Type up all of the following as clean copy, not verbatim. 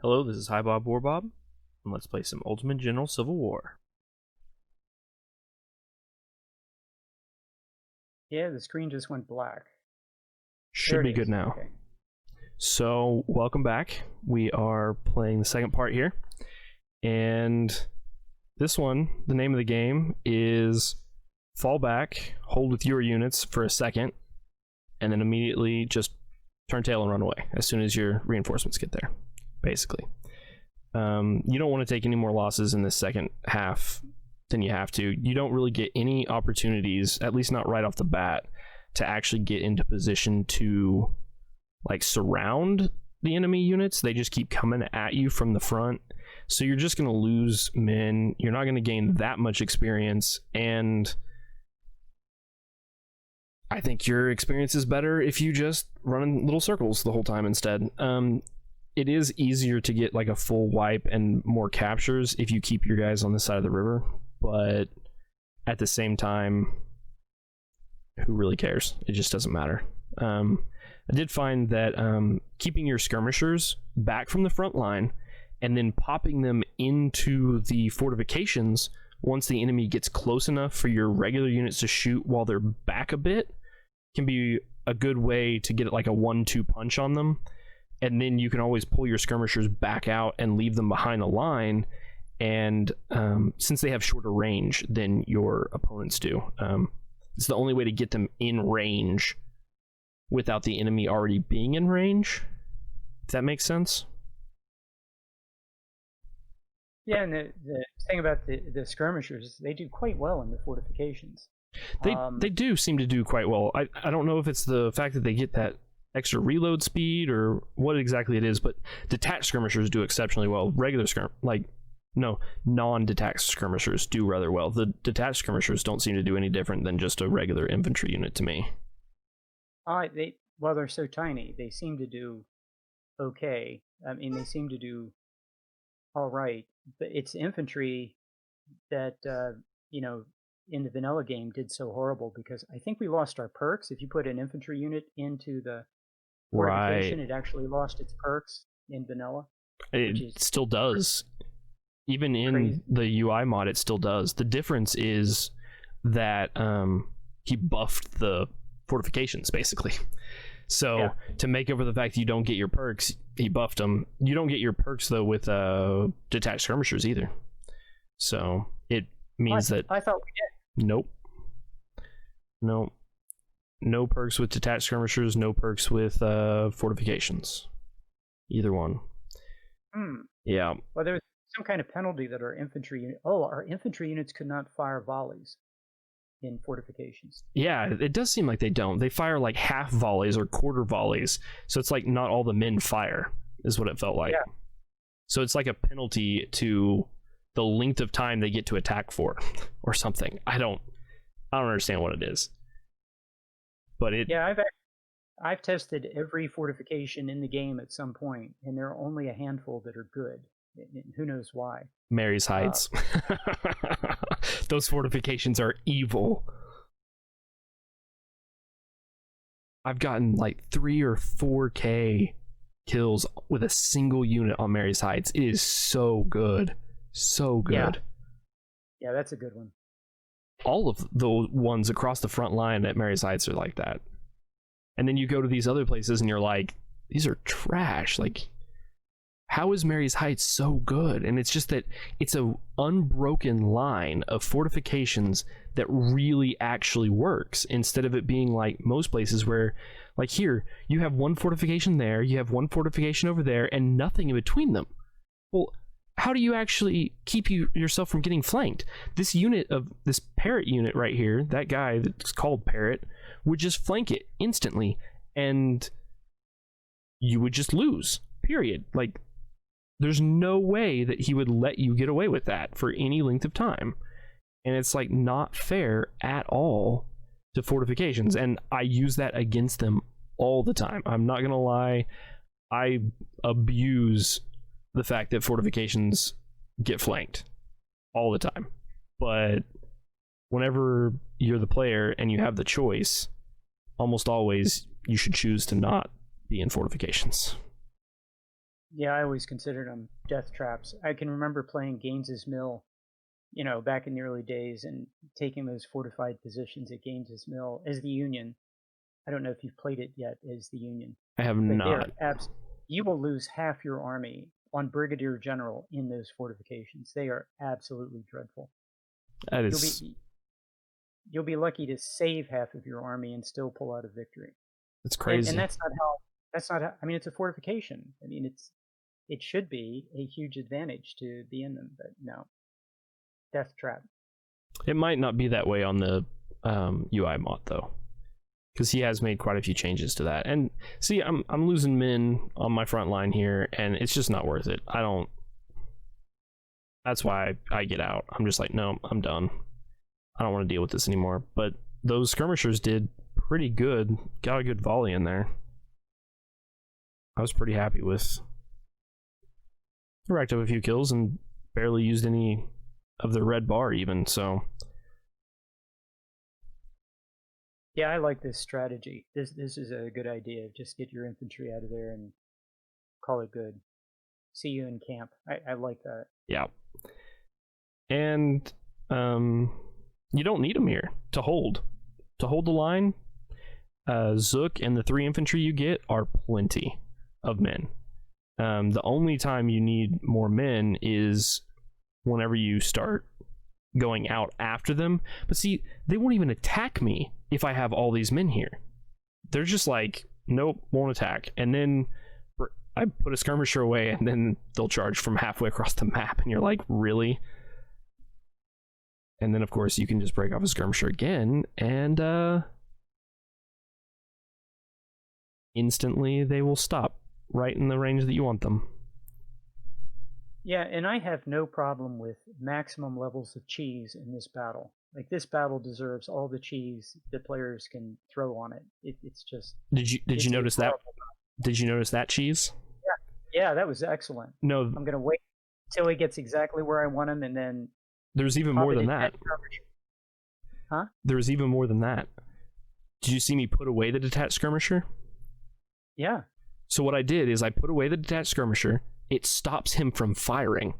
Hello, this is Hi Bob Warbob, and let's play some Ultimate General Civil War. Yeah, the screen just went black. Should be good now. Okay. So, welcome back. We are playing the second part here, and this one, the name of the game is fall back, hold with your units for a second, and then immediately just turn tail and run away as soon as your reinforcements get there, basically. You don't want to take any more losses in this second half than you have to. You don't really get any opportunities, at least not right off the bat, to actually get into position to like surround the enemy units. They just keep coming at you from the front, so you're just going to lose men. You're not going to gain that much experience, and I think your experience is better if you just run in little circles the whole time instead. It is easier to get like a full wipe and more captures if you keep your guys on this side of the river, but at the same time, who really cares? It just doesn't matter. I did find that keeping your skirmishers back from the front line and then popping them into the fortifications once the enemy gets close enough for your regular units to shoot while they're back a bit can be a good way to get like a 1-2 punch on them. And then you can always pull your skirmishers back out and leave them behind the line. And since they have shorter range than your opponents do, it's the only way to get them in range without the enemy already being in range. If that makes sense. Yeah, and the thing about the skirmishers, they do quite well in the fortifications. They do seem to do quite well. I don't know if it's the fact that they get that extra reload speed or what exactly it is, but detached skirmishers do exceptionally well. Non-detached skirmishers do rather well. The detached skirmishers don't seem to do any different than just a regular infantry unit to me. They're so tiny, they seem to do okay. I mean, they seem to do all right, but it's infantry that in the vanilla game did so horrible, because I think we lost our perks. If you put an infantry unit into the fortification, it actually lost its perks in vanilla. It still does. Even in the UI mod, it still does. The difference is that he buffed the fortifications, basically. So yeah, to make up for the fact that you don't get your perks, he buffed them. You don't get your perks, though, with detached skirmishers either. So it means that... I thought we did. Nope. No perks with detached skirmishers, no perks with fortifications. Either one. Yeah. Well, there's some kind of penalty that our infantry units could not fire volleys in fortifications. Yeah, it does seem like they don't. They fire like half volleys or quarter volleys, so it's like not all the men fire, is what it felt like. Yeah. So it's like a penalty to the length of time they get to attack for, or something. I don't understand what it is. But I've tested every fortification in the game at some point, and there are only a handful that are good. Who knows why? Mary's Heights. Those fortifications are evil. I've gotten like 3 or 4K kills with a single unit on Mary's Heights. It is so good. So good. Yeah, that's a good one. All of the ones across the front line at Mary's Heights are like that. And then you go to these other places and you're like, these are trash. Like, how is Mary's Heights so good? And it's just that it's a unbroken line of fortifications that really actually works, instead of it being like most places where, like here, you have one fortification there, you have one fortification over there, and nothing in between them. Well, how do you actually keep yourself from getting flanked? This Parrot unit right here, that guy that's called Parrot, would just flank it instantly, and you would just lose, period. Like, there's no way that he would let you get away with that for any length of time. And it's like not fair at all to fortifications. And I use that against them all the time. I'm not going to lie. I abuse the fact that fortifications get flanked all the time. But whenever you're the player and you have the choice, almost always you should choose to not be in fortifications. Yeah, I always considered them death traps. I can remember playing Gaines's Mill, back in the early days and taking those fortified positions at Gaines's Mill as the Union. I don't know if you've played it yet as the Union, I have but they are not. you will lose half your army on Brigadier General in those fortifications. They are absolutely dreadful. That You'll is, be you'll be lucky to save half of your army and still pull out a victory. it's And crazy. that's not how, I mean, it's a fortification. I mean, it should be a huge advantage to be in them, but no, death trap. It might not be that way on the UI mod though, because he has made quite a few changes to that. And see, I'm losing men on my front line here, and it's just not worth it. I don't. That's why I get out. I'm just like, no, I'm done. I don't want to deal with this anymore. But those skirmishers did pretty good. Got a good volley in there. I was pretty happy with. Racked up a few kills and barely used any of the red bar even. So Yeah, I like this strategy. This is a good idea. Just get your infantry out of there and call it good. See you in camp. I like that. yeah, and you don't need them here to hold the line. Zook and the 3 infantry you get are plenty of men. The only time you need more men is whenever you start going out after them. But see, they won't even attack me if I have all these men here. They're just like, nope, won't attack. And then I put a skirmisher away, and then they'll charge from halfway across the map, and you're like, really? And then, of course, you can just break off a skirmisher again, and instantly they will stop right in the range that you want them. Yeah, and I have no problem with maximum levels of cheese in this battle. Like, this battle deserves all the cheese that players can throw on it. It's just. Did you notice that? Did you notice that cheese? Yeah, that was excellent. No, I'm gonna wait till he gets exactly where I want him, and then. There's even more than that. Huh? There's even more than that. Did you see me put away the detached skirmisher? Yeah. So what I did is I put away the detached skirmisher. It stops him from firing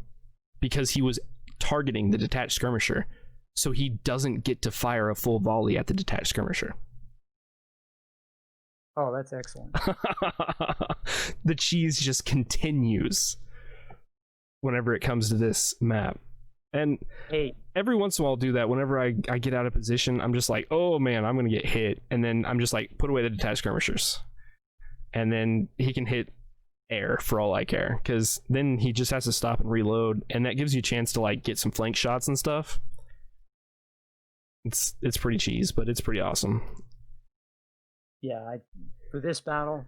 because he was targeting the detached skirmisher. So he doesn't get to fire a full volley at the detached skirmisher. Oh, that's excellent. The cheese just continues whenever it comes to this map. And every once in a while I'll do that. Whenever I get out of position, I'm just like, oh man, I'm going to get hit. And then I'm just like, put away the detached skirmishers. And then he can hit air for all I care. Because then he just has to stop and reload. And that gives you a chance to like get some flank shots and stuff. It's pretty cheese, but it's pretty awesome. Yeah, for this battle,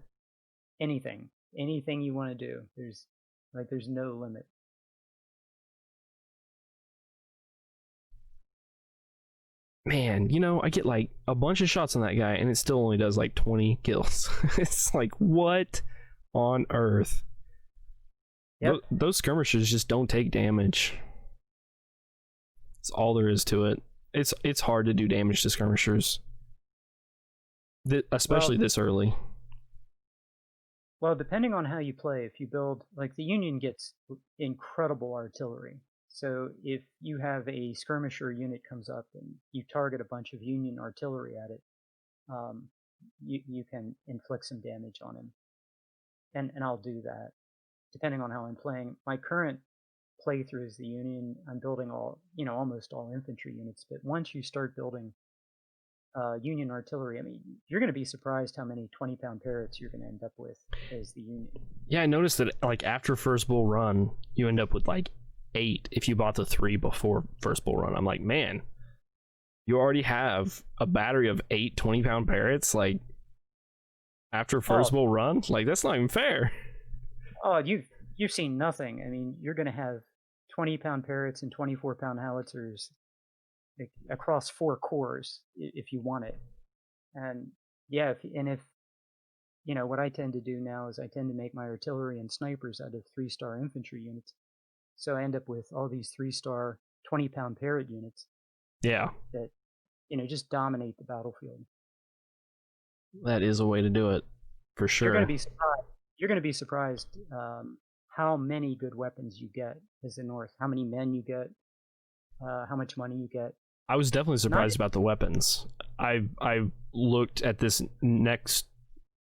anything you want to do, there's no limit. Man, I get like a bunch of shots on that guy and it still only does like 20 kills. It's like, what on earth? Yep. Those skirmishers just don't take damage. That's all there is to it. It's hard to do damage to skirmishers, especially this early. Well, depending on how you play, if you build, like, the Union gets incredible artillery. So if you have a skirmisher unit comes up and you target a bunch of Union artillery at it, you can inflict some damage on him. And I'll do that, depending on how I'm playing. My current playthrough as the Union, I'm building almost all infantry units. But once you start building Union artillery, I mean, you're going to be surprised how many 20-pound parrots you're going to end up with as the Union. Yeah, I noticed that like after first bull run, you end up with like 8 if you bought the 3 before first bull run. I'm like, man, you already have a battery of 8 20-pound parrots like after first bull run? Like, that's not even fair. Oh, you've seen nothing. I mean, you're going to have 20-pound parrots and 24-pound howitzers across 4 cores if you want it. And yeah, if what I tend to do now is I tend to make my artillery and snipers out of 3-star infantry units. So I end up with all these 3-star 20-pound parrot units. Yeah. That just dominate the battlefield. That is a way to do it, for sure. You're going to be surprised. how many good weapons you get as the North, how many men you get, how much money you get. I was definitely Not surprised about the weapons. I looked at this next,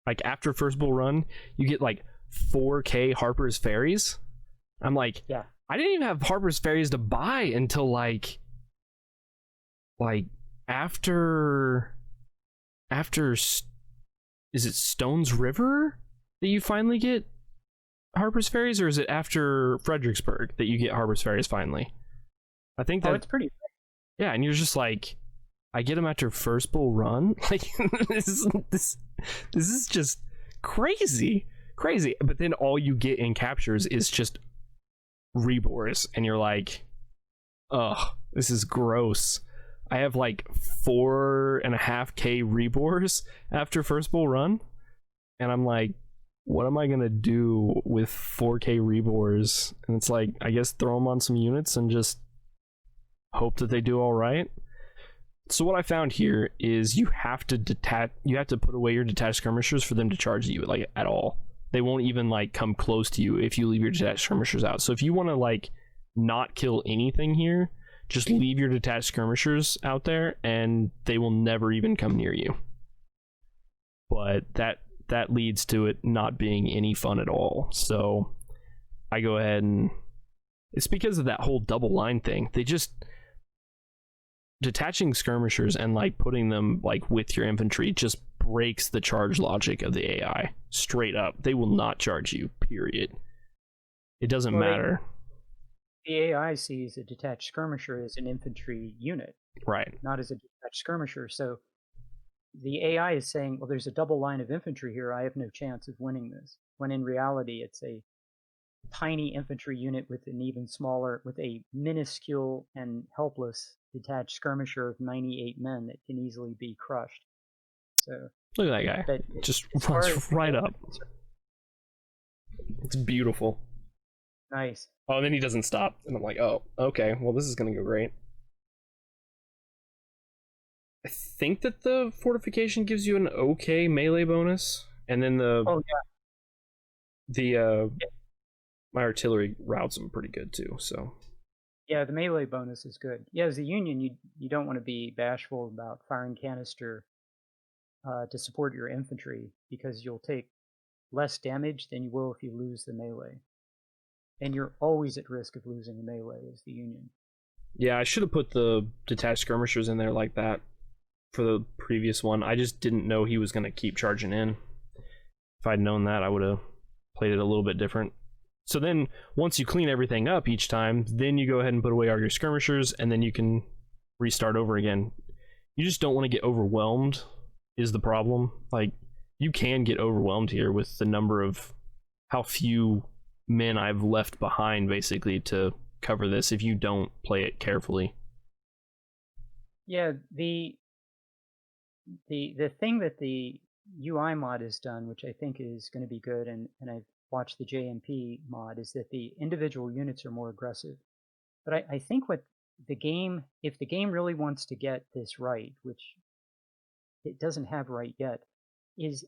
like after First Bull Run, you get like 4K Harper's Ferries. I'm like, yeah. I didn't even have Harper's Ferries to buy until like after is it Stones River that you finally get Harper's Ferries, or is it after Fredericksburg that you get Harper's Ferries finally? I think that it's pretty. Yeah, and you're just like, I get them after First Bull Run. Like this is just crazy. But then all you get in captures is just rebores, and you're like, ugh, this is gross. I have like 4.5K rebores after First Bull Run, and I'm like, what am I gonna do with 4K rebores? And it's like, I guess throw them on some units and just hope that they do all right. So what I found here is you have to put away your detached skirmishers for them to charge you like at all. They won't even like come close to you if you leave your detached skirmishers out. So if you want to like not kill anything here, just leave your detached skirmishers out there and they will never even come near you. But that leads to it not being any fun at all. So I go ahead and it's because of that whole double line thing. They just detaching skirmishers and like putting them like with your infantry just breaks the charge logic of the AI straight up. They will not charge you, period. It doesn't matter. The AI sees a detached skirmisher as an infantry unit, right? Not as a detached skirmisher. So the AI is saying, well, there's a double line of infantry here. I have no chance of winning this. When in reality, it's a tiny infantry unit with a minuscule and helpless detached skirmisher of 98 men that can easily be crushed. So look at that guy. Just runs right up. It's beautiful. Nice. Oh, and then he doesn't stop. And I'm like, oh, okay. Well, this is going to go great. I think that the fortification gives you an okay melee bonus. And then my artillery routes them pretty good too, so. Yeah, the melee bonus is good. Yeah, as a Union, you don't want to be bashful about firing canister to support your infantry, because you'll take less damage than you will if you lose the melee. And you're always at risk of losing the melee as the Union. Yeah, I should have put the detached skirmishers in there like that for the previous one. I just didn't know he was going to keep charging in. If I'd known that, I would have played it a little bit different. So then, once you clean everything up each time, then you go ahead and put away all your skirmishers, and then you can restart over again. You just don't want to get overwhelmed, is the problem. Like, you can get overwhelmed here with the number of how few men I've left behind, basically, to cover this if you don't play it carefully. Yeah, the thing that the UI mod has done, which I think is going to be good, and I've watched the JMP mod, is that the individual units are more aggressive. But I think what the game, if the game really wants to get this right, which it doesn't have right yet, is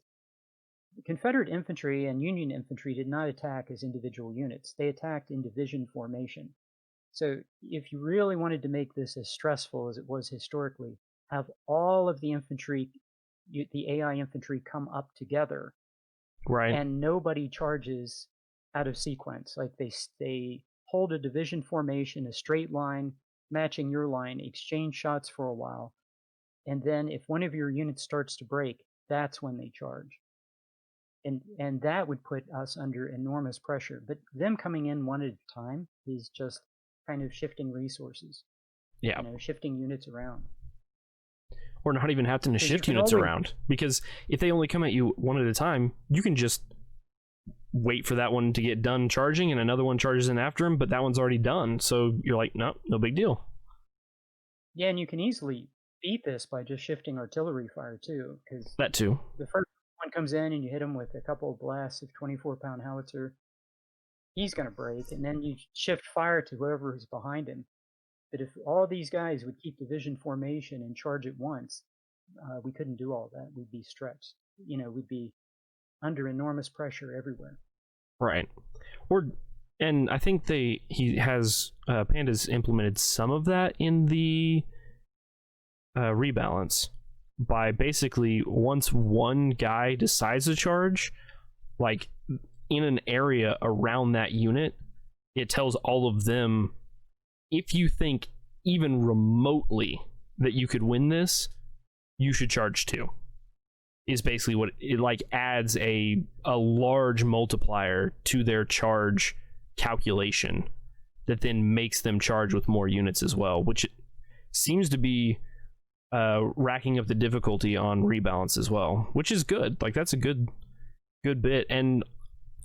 Confederate infantry and Union infantry did not attack as individual units. They attacked in division formation. So if you really wanted to make this as stressful as it was historically, have all of the infantry, the AI infantry, come up together. Right. And nobody charges out of sequence. Like they hold a division formation, a straight line, matching your line, exchange shots for a while. And then if one of your units starts to break, that's when they charge. And that would put us under enormous pressure. But them coming in one at a time is just kind of shifting resources. Yeah. Shifting units around. Or not even having to shift units around. Because if they only come at you one at a time, you can just wait for that one to get done charging and another one charges in after him, but that one's already done. So you're like, no big deal. Yeah, and you can easily beat this by just shifting artillery fire too. Because that too. The first one comes in and you hit him with a couple of blasts of 24-pound howitzer, he's going to break, and then you shift fire to whoever is behind him. But if all these guys would keep division formation and charge at once, we couldn't do all that. We'd be stretched. We'd be under enormous pressure everywhere. Right. Or and I think Panda's implemented some of that in the rebalance by basically once one guy decides to charge, like in an area around that unit, it tells all of them, if you think even remotely that you could win this, you should charge too. Is basically what it like adds a large multiplier to their charge calculation that then makes them charge with more units as well, which seems to be racking up the difficulty on rebalance as well, which is good. Like that's a good bit. And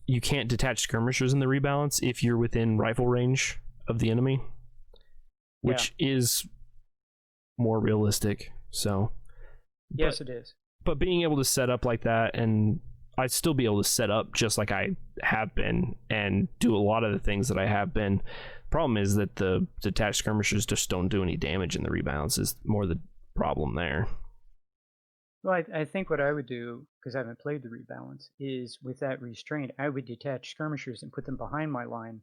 you can't detach skirmishers in the rebalance if you're within rifle range of the enemy, which is more realistic. So yes, it is. But being able to set up like that, and I'd still be able to set up just like I have been and do a lot of the things that I have been. Problem is that the detached skirmishers just don't do any damage in the rebalance is more the problem there. Well, I think what I would do, because I haven't played the rebalance, is with that restraint, I would detach skirmishers and put them behind my line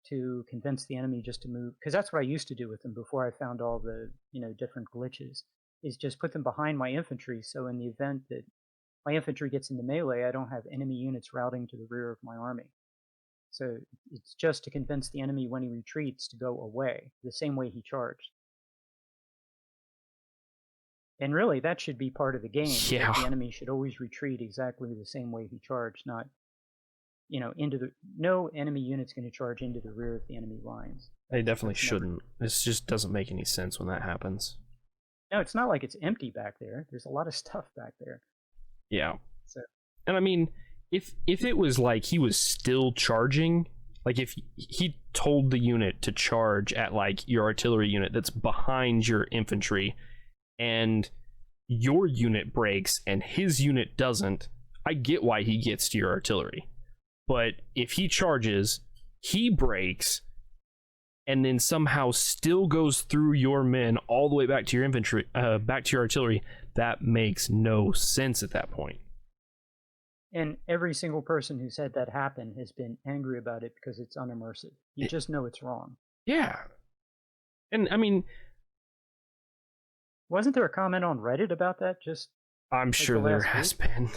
to convince the enemy just to move. Because that's what I used to do with them before I found all the different glitches. Is just put them behind my infantry, so in the event that my infantry gets into melee, I don't have enemy units routing to the rear of my army. So it's just to convince the enemy when he retreats to go away, the same way he charged. And really, that should be part of the game. Yeah. The enemy should always retreat exactly the same way he charged, not, no enemy unit's going to charge into the rear of the enemy lines. They definitely shouldn't. This just doesn't make any sense when that happens. No, it's not like it's empty back there. There's a lot of stuff back there. Yeah. So. And I mean, if it was like he was still charging, like if he told the unit to charge at like your artillery unit that's behind your infantry, and your unit breaks and his unit doesn't, I get why he gets to your artillery. But if he charges, he breaks, and then somehow still goes through your men all the way back to your infantry, back to your artillery, that makes no sense at that point. And every single person who's had that happen has been angry about it because it's unimmersive. You just know it's wrong. Yeah. And I mean, wasn't there a comment on Reddit about that? I'm like sure there has been.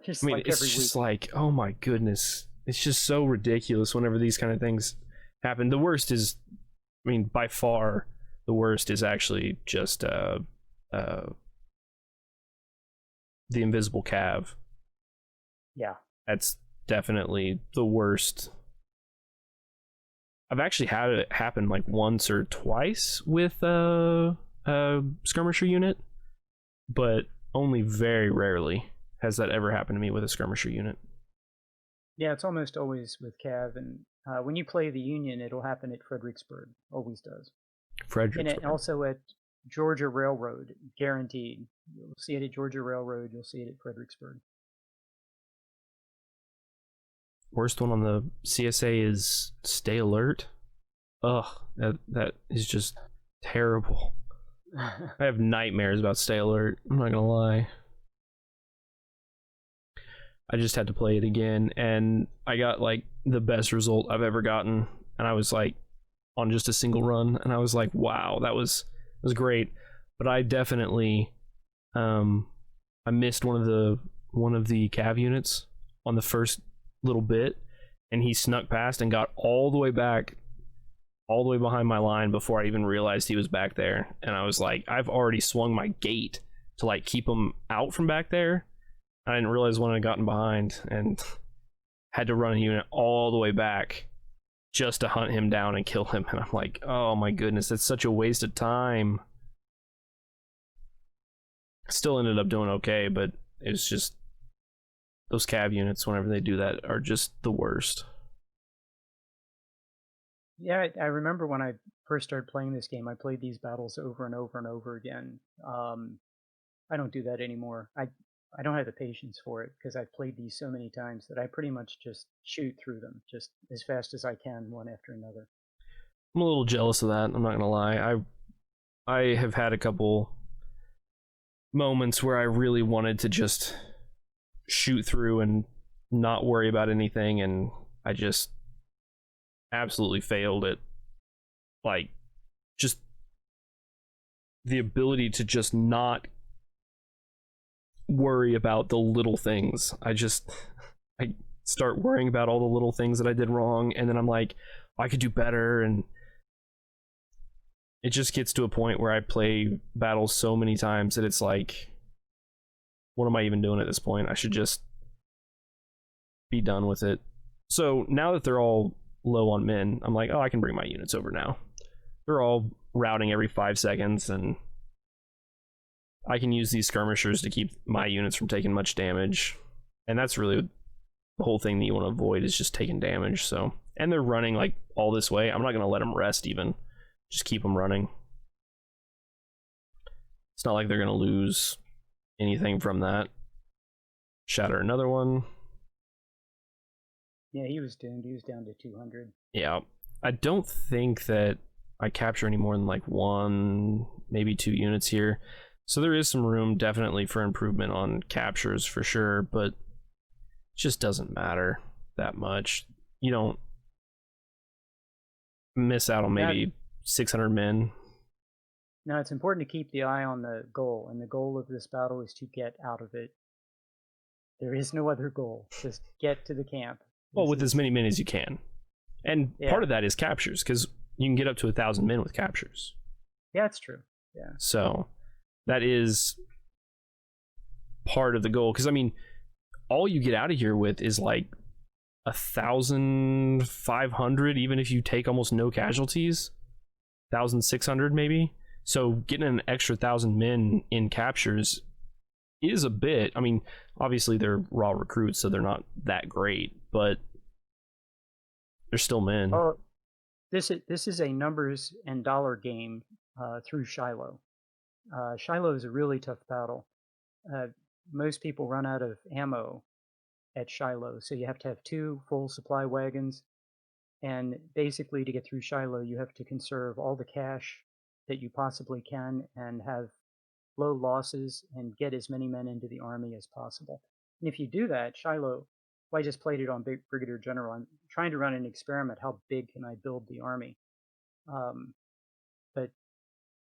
Just I mean, like it's every just week. like, oh my goodness. It's just so ridiculous whenever these kind of things happen. The worst is, I mean, by far, the worst is actually just the invisible cav. Yeah. That's definitely the worst. I've actually had it happen like once or twice with skirmisher unit, but only very rarely has that ever happened to me with a skirmisher unit. Yeah, it's almost always with Cav, and when you play the Union, it'll happen at Fredericksburg. Always does. Fredericksburg. And also at Georgia Railroad, guaranteed. You'll see it at Georgia Railroad, you'll see it at Fredericksburg. Worst one on the CSA is Stay Alert. Ugh, that is just terrible. I have nightmares about Stay Alert, I'm not gonna lie. I just had to play it again, and I got like the best result I've ever gotten, and I was like on just a single run, and I was like, wow, that was great. But I definitely I missed one of the cav units on the first little bit, and he snuck past and got all the way back, all the way behind my line before I even realized he was back there. And I was like, I've already swung my gate to like keep him out from back there. I didn't realize when I'd gotten behind, and had to run a unit all the way back just to hunt him down and kill him. And I'm like, oh my goodness, that's such a waste of time. Still ended up doing okay, but it's just those cav units, whenever they do that, are just the worst. Yeah, I remember when I first started playing this game, I played these battles over and over and over again. I don't do that anymore. I don't have the patience for it, because I've played these so many times that I pretty much just shoot through them just as fast as I can, one after another. I'm a little jealous of that, I'm not gonna lie. I have had a couple moments where I really wanted to just shoot through and not worry about anything, and I just absolutely failed at, like, just the ability to just not worry about the little things. I start worrying about all the little things that I did wrong, and then I'm like, I could do better, and it just gets to a point where I play battles so many times that it's like, what am I even doing at this point? I should just be done with it. So now that they're all low on men, I'm like, oh, I can bring my units over now. They're all routing every 5 seconds, and I can use these skirmishers to keep my units from taking much damage. And that's really the whole thing that you want to avoid, is just taking damage. So, and they're running like all this way. I'm not going to let them rest even. Just keep them running. It's not like they're going to lose anything from that. Shatter another one. Yeah, he was doomed. He was down to 200. Yeah. I don't think that I capture any more than like 1, maybe 2 units here. So there is some room definitely for improvement on captures for sure, but it just doesn't matter that much. You don't miss out on maybe 600 men. Now, it's important to keep the eye on the goal, and the goal of this battle is to get out of it. There is no other goal. Just get to the camp. Well, with as many men as you can. And part of that is captures, because you can get up to 1,000 men with captures. Yeah, it's true. Yeah. So that is part of the goal, because I mean, all you get out of here with is like 1,500, even if you take almost no casualties. 1,600 maybe. So getting an extra 1,000 men in captures is a bit. I mean, obviously they're raw recruits, so they're not that great, but they're still men. Oh, this is a numbers and dollar game through Shiloh. Shiloh is a really tough battle. Most people run out of ammo at Shiloh, so you have to have 2 full supply wagons. And basically, to get through Shiloh, you have to conserve all the cash that you possibly can and have low losses and get as many men into the army as possible. And if you do that, Shiloh, well, I just played it on Brigadier General. I'm trying to run an experiment. How big can I build the army? But,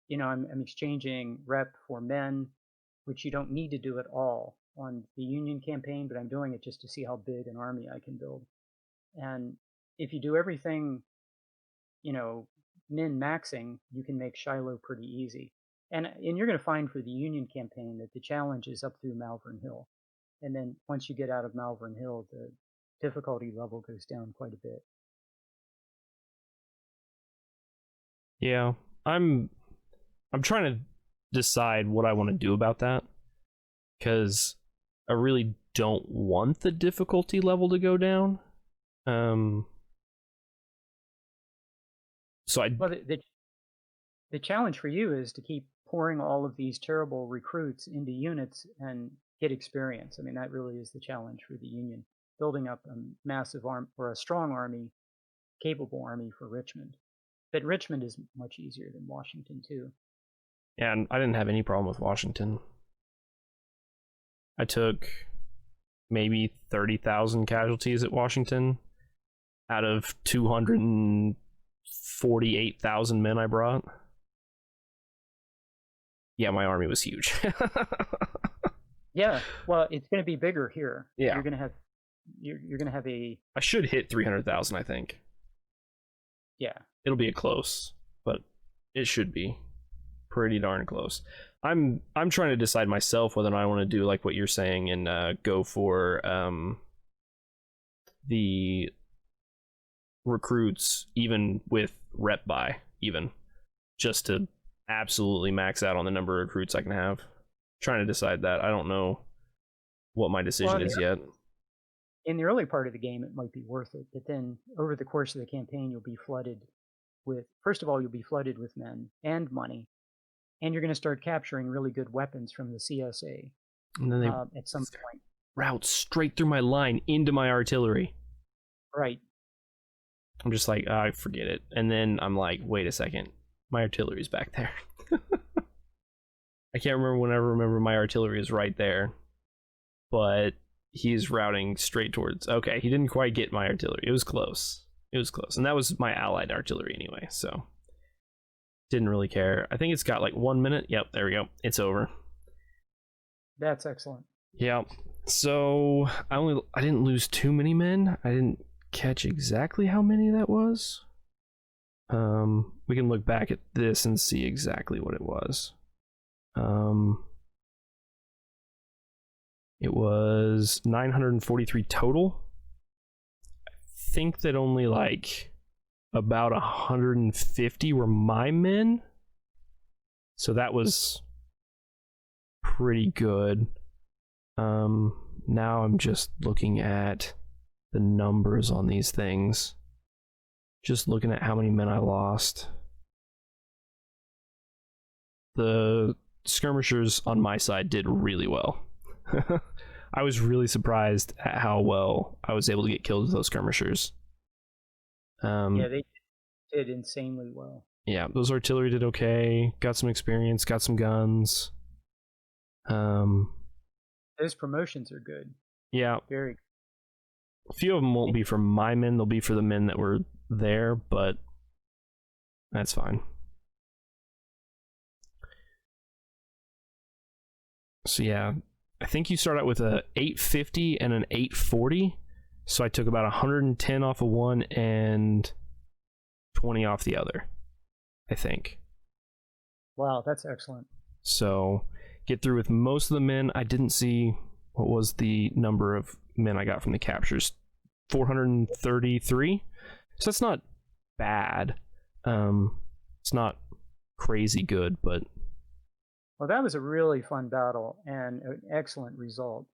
you know, I'm exchanging rep for men, which you don't need to do at all on the Union campaign, but I'm doing it just to see how big an army I can build. And if you do everything, you know, min-maxing, you can make Shiloh pretty easy. And you're going to find for the Union campaign that the challenge is up through Malvern Hill. And then once you get out of Malvern Hill, the difficulty level goes down quite a bit. Yeah, I'm trying to decide what I want to do about that, because I really don't want the difficulty level to go down. So well, the challenge for you is to keep pouring all of these terrible recruits into units and get experience. I mean, that really is the challenge for the Union, building up a massive army or a strong army, capable army for Richmond. But Richmond is much easier than Washington too. Yeah, and I didn't have any problem with Washington. I took maybe 30,000 casualties at Washington out of 248,000 men I brought. Yeah, my army was huge. Yeah, well, it's going to be bigger here. Yeah, you're going to have a. I should hit 300,000, I think. Yeah, it'll be a close, but it should be pretty darn close. I'm trying to decide myself whether or not I want to do like what you're saying and go for the recruits even with rep buy, even just to absolutely max out on the number of recruits I can have. Trying to decide that. I don't know what my decision is yet. In the early part of the game, it might be worth it, but then over the course of the campaign, you'll be flooded with, first of all, you'll be flooded with men and money, and you're going to start capturing really good weapons from the CSA. And then they at some point route straight through my line into my artillery. Right. I'm just like, I forget it. And then I'm like, wait a second, my artillery's back there. I can't remember when I remember my artillery is right there, but he's routing straight towards. Okay, he didn't quite get my artillery. It was close. It was close. And that was my allied artillery anyway, so didn't really care. I think it's got like 1 minute. Yep, there we go. It's over. That's excellent. Yeah. So I didn't lose too many men. I didn't catch exactly how many that was. We can look back at this and see exactly what it was. It was 943 total. I think that only like about 150 were my men. So that was pretty good. Now I'm just looking at the numbers on these things. Just looking at how many men I lost. The skirmishers on my side did really well. I was really surprised at how well I was able to get killed with those skirmishers. Yeah, they did insanely well. Yeah, those artillery did okay. Got some experience, got some guns. Those promotions are good. Yeah. Very. A few of them won't be for my men, they'll be for the men that were there, but that's fine. So yeah, I think you start out with a 850 and an 840. So I took about 110 off of one and 20 off the other, I think. Wow, that's excellent. So get through with most of the men. I didn't see what was the number of men I got from the captures. 433. So that's not bad. It's not crazy good, but Well, that was a really fun battle and an excellent result.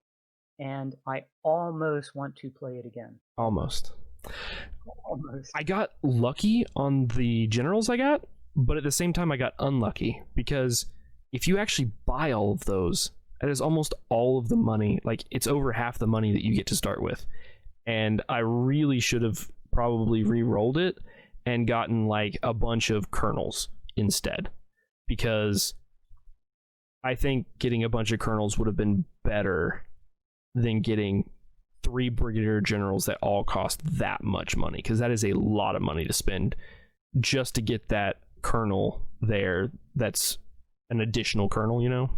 And I almost want to play it again. almost. Almost. I got lucky on the generals I got, but at the same time I got unlucky, because if you actually buy all of those, that is almost all of the money. Like, it's over half the money that you get to start with. And I really should have probably re-rolled it and gotten like a bunch of colonels instead, because I think getting a bunch of colonels would have been better than getting 3 brigadier generals that all cost that much money, because that is a lot of money to spend just to get that colonel there. That's an additional colonel, you know?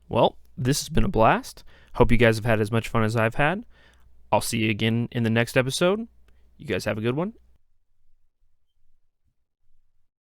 Well, this has been a blast. Hope you guys have had as much fun as I've had. I'll see you again in the next episode. You guys have a good one,